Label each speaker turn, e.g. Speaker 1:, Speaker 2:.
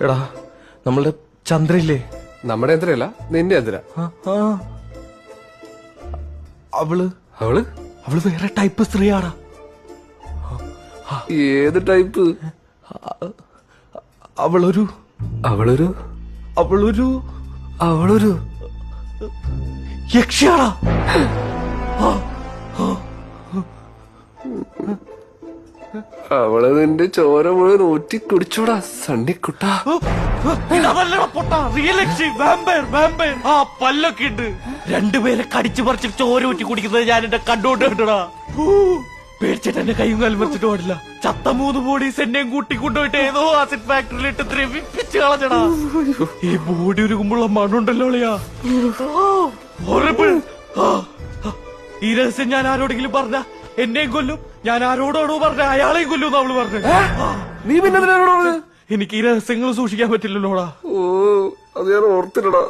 Speaker 1: എടാ നമ്മളുടെ ചന്ദ്രയില്ലേ?
Speaker 2: നമ്മുടെ യന്ത്രല്ല, നിന്റെ യന്ത്ര.
Speaker 1: അവള്
Speaker 2: അവള്
Speaker 1: അവള് വേറെ ടൈപ്പ് സ്ത്രീയാടാ.
Speaker 2: ഏത് ടൈപ്പ്?
Speaker 1: അവളൊരു
Speaker 2: അവളൊരു
Speaker 1: അവളൊരു
Speaker 2: അവളൊരു
Speaker 1: യക്ഷിയാടാ.
Speaker 2: അവള് നിന്റെ ചോര മുഴുവൻ ഊറ്റി കുടിച്ചോടാ സണ്ണിക്കുട്ടാ.
Speaker 1: റിയൽ യക്ഷി, വാമ്പയർ, വാമ്പയർ. ആ പല്ലൊക്കെ ഉണ്ട്. രണ്ടുപേരെ കടിച്ചു പറിച്ച് ചോര ഊറ്റി കുടിക്കുന്നത് ഞാൻ എന്റെ കണ്ടോണ്ട് കണ്ടടാ. പേടിച്ചിട്ട് എന്റെ കൈയും കാലും മറിച്ചിട്ട് പാടില്ല. ചത്ത 3 ബോഡീസ് എന്നെയും കൂട്ടിക്കൊണ്ടുപോയിട്ട് ഏതോ ആസിഡ് ഫാക്ടറിയിലിട്ട് ദ്രവിപ്പിച്ച് കളഞ്ഞടാ. ഈ ബോഡി ഉരുകുമ്പോഴുള്ള മണ്ണുണ്ടല്ലോ അളിയാ, ഹൊറിബിൾ. ഈ രഹസ്യം ഞാൻ ആരോടെങ്കിലും പറഞ്ഞ എന്നെയും കൊല്ലും, ഞാൻ ആരോടാണോ പറഞ്ഞ അയാളെയും കൊല്ലും അവള് പറഞ്ഞു.
Speaker 2: നീ പിന്നെ
Speaker 1: എനിക്ക് ഈ രഹസ്യങ്ങൾ സൂക്ഷിക്കാൻ പറ്റില്ലല്ലോടാ.
Speaker 2: ഓ, അത് ഞാൻ ഓർത്തില്ലടാ.